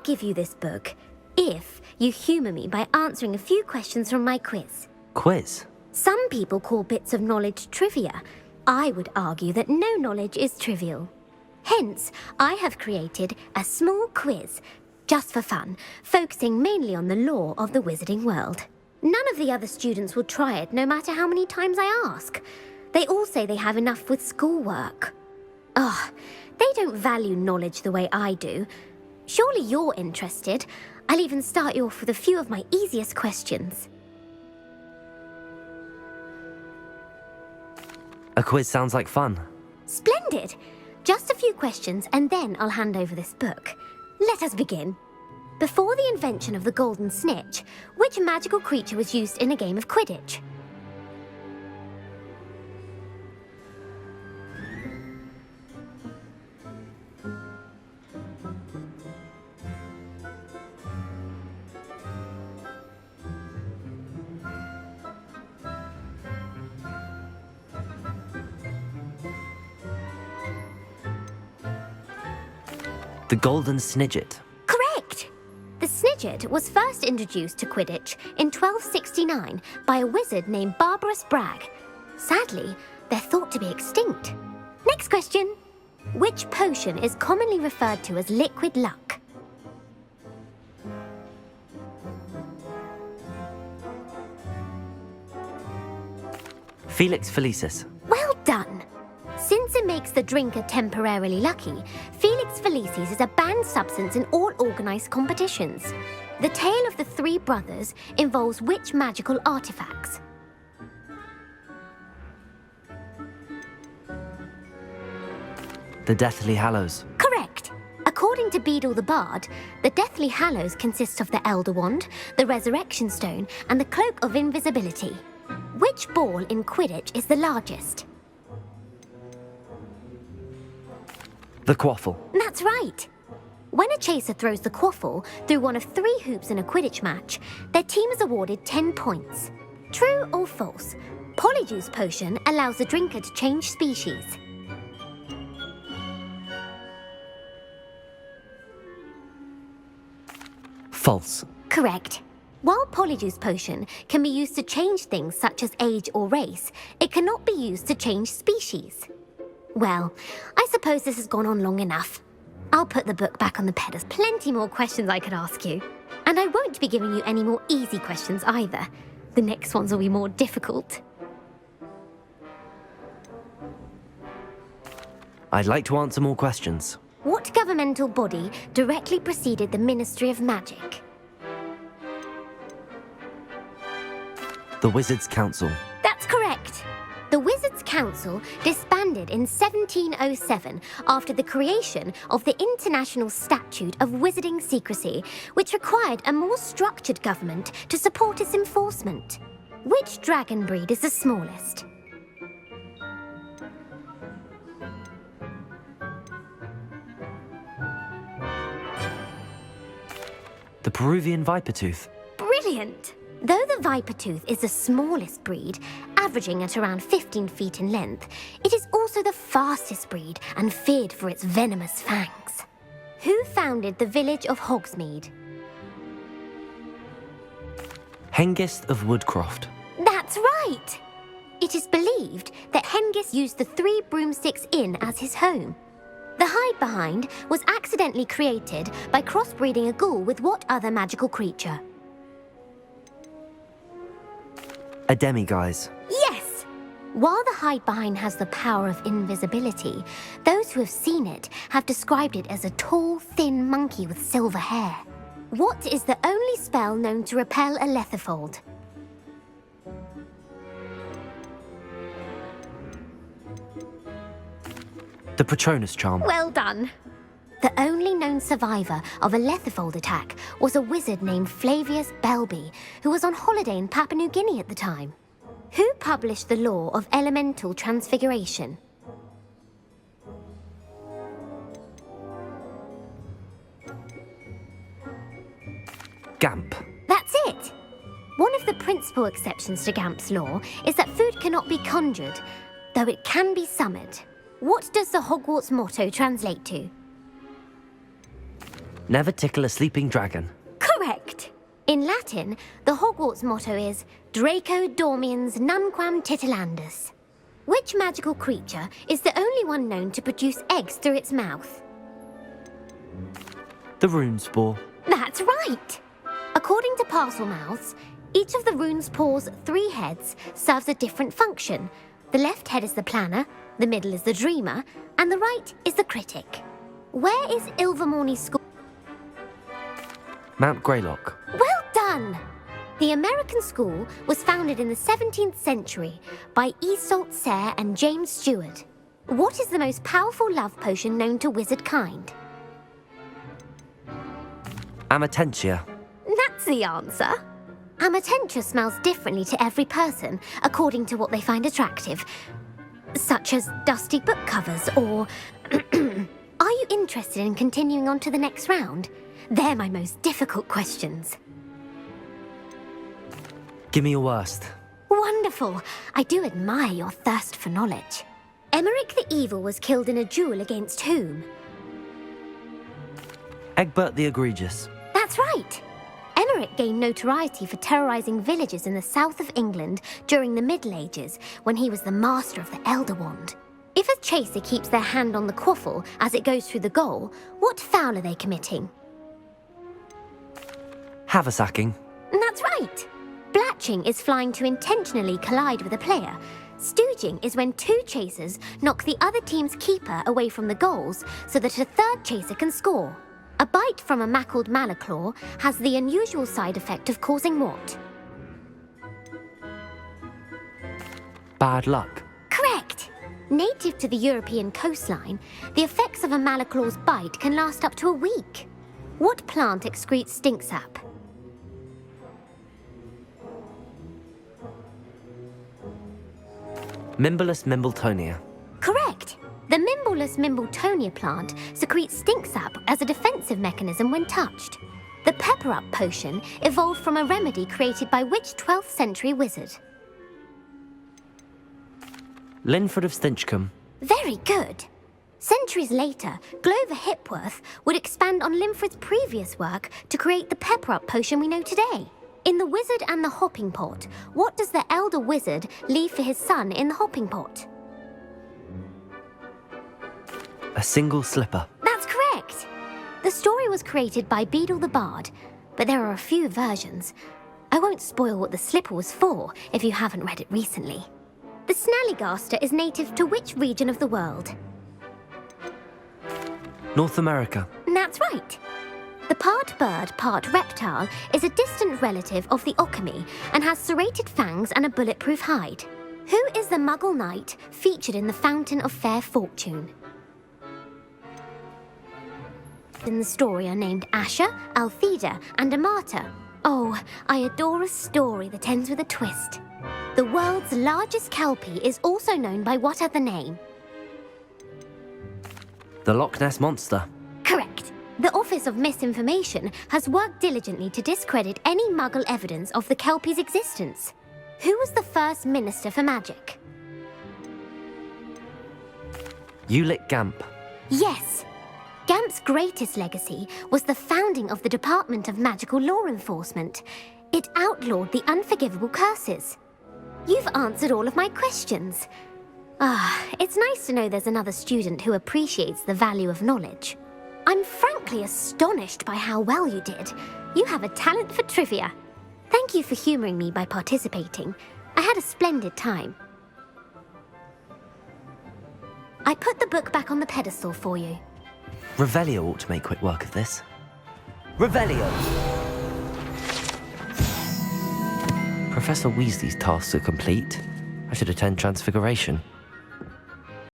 give you this book if you humour me by answering a few questions from my quiz. Quiz? Some people call bits of knowledge trivia. I would argue that no knowledge is trivial. Hence, I have created a small quiz, just for fun, focusing mainly on the lore of the wizarding world. None of the other students will try it, no matter how many times I ask. They all say they have enough with schoolwork. Ugh, they don't value knowledge the way I do. Surely you're interested. I'll even start you off with a few of my easiest questions. A quiz sounds like fun. Splendid! Just a few questions and then I'll hand over this book. Let us begin. Before the invention of the golden snitch, which magical creature was used in a game of Quidditch? The golden snidget. Correct! The snidget was first introduced to Quidditch in 1269 by a wizard named Barbarous Bragg. Sadly, they're thought to be extinct. Next question. Which potion is commonly referred to as liquid luck? Felix Felicis. Well done! Since it makes the drinker temporarily lucky, Felix Felicis is a banned substance in all organised competitions. The tale of the three brothers involves which magical artifacts? The Deathly Hallows. Correct! According to Beadle the Bard, the Deathly Hallows consists of the Elder Wand, the Resurrection Stone, and the Cloak of Invisibility. Which ball in Quidditch is the largest? The quaffle. That's right! When a chaser throws the quaffle through one of 3 hoops in a Quidditch match, their team is awarded 10 points. True or false? Polyjuice potion allows the drinker to change species. False. Correct. While Polyjuice potion can be used to change things such as age or race, it cannot be used to change species. Well, I suppose this has gone on long enough. I'll put the book back on the peg. There's plenty more questions I could ask you. And I won't be giving you any more easy questions either. The next ones will be more difficult. I'd like to answer more questions. What governmental body directly preceded the Ministry of Magic? The Wizards' Council. That's correct. The Wizards' Council disbanded in 1707 after the creation of the International Statute of Wizarding Secrecy, which required a more structured government to support its enforcement. Which dragon breed is the smallest? The Peruvian Vipertooth. Brilliant! Though the Vipertooth is the smallest breed, averaging at around 15 feet in length, it is also the fastest breed and feared for its venomous fangs. Who founded the village of Hogsmeade? Hengist of Woodcroft. That's right! It is believed that Hengist used the 3 Broomsticks Inn as his home. The hide-behind was accidentally created by crossbreeding a ghoul with what other magical creature? A demiguise. Yes! While the hide-behind has the power of invisibility, those who have seen it have described it as a tall, thin monkey with silver hair. What is the only spell known to repel a letherfold? The Patronus Charm. Well done! The only known survivor of a letherfold attack was a wizard named Flavius Belby, who was on holiday in Papua New Guinea at the time. Who published the law of elemental transfiguration? Gamp. That's it! One of the principal exceptions to Gamp's law is that food cannot be conjured, though it can be summoned. What does the Hogwarts motto translate to? Never tickle a sleeping dragon. Correct. In Latin, the Hogwarts motto is Draco Dormiens Nunquam Titilandus. Which magical creature is the only one known to produce eggs through its mouth? The rune spore. That's right! According to Parselmouths, each of the rune's paws' 3 heads serves a different function. The left head is the planner, the middle is the dreamer, and the right is the critic. Where is Ilvermorny School? Mount Greylock. Well done! The American school was founded in the 17th century by Iseult Sayre and James Stewart. What is the most powerful love potion known to wizard kind? Amatentia. That's the answer. Amatentia smells differently to every person according to what they find attractive, such as dusty book covers or... Are you interested in continuing on to the next round? They're my most difficult questions. Give me your worst. Wonderful. I do admire your thirst for knowledge. Emeric the Evil was killed in a duel against whom? Egbert the Egregious. That's right. Emeric gained notoriety for terrorizing villages in the south of England during the Middle Ages when he was the master of the Elder Wand. If a chaser keeps their hand on the quaffle as it goes through the goal, what foul are they committing? Haversacking. That's right. Blatching is flying to intentionally collide with a player. Stooging is when 2 chasers knock the other team's keeper away from the goals so that a 3rd chaser can score. A bite from a mackled malaclaw has the unusual side effect of causing what? Bad luck. Correct! Native to the European coastline, the effects of a malaclaw's bite can last up to a week. What plant excretes stink sap? Mimbolus Mimbletonia. Correct! The Mimbolus Mimbletonia plant secretes stink sap as a defensive mechanism when touched. The pepper-up potion evolved from a remedy created by which 12th century wizard? Linford of Stinchcombe. Very good. Centuries later, Glover Hipworth would expand on Linford's previous work to create the pepper-up potion we know today. In The Wizard and the Hopping Pot, what does the elder wizard leave for his son in the hopping pot? A single slipper. That's correct! The story was created by Beadle the Bard, but there are a few versions. I won't spoil what the slipper was for if you haven't read it recently. The Snallygaster is native to which region of the world? North America. That's right. The part bird, part reptile is a distant relative of the Occamy and has serrated fangs and a bulletproof hide. Who is the Muggle knight featured in the Fountain of Fair Fortune? In the story are named Asher, Altheda, and Amata. Oh, I adore a story that ends with a twist. The world's largest kelpie is also known by what other name? The Loch Ness Monster. Correct. The Office of Misinformation has worked diligently to discredit any Muggle evidence of the kelpie's existence. Who was the first Minister for Magic? Ulick Gamp. Yes. Gamp's greatest legacy was the founding of the Department of Magical Law Enforcement. It outlawed the unforgivable curses. You've answered all of my questions. It's nice to know there's another student who appreciates the value of knowledge. I'm frankly astonished by how well you did. You have a talent for trivia. Thank you for humouring me by participating. I had a splendid time. I put the book back on the pedestal for you. Revelio ought to make quick work of this. Revelio! Professor Weasley's tasks are complete. I should attend Transfiguration.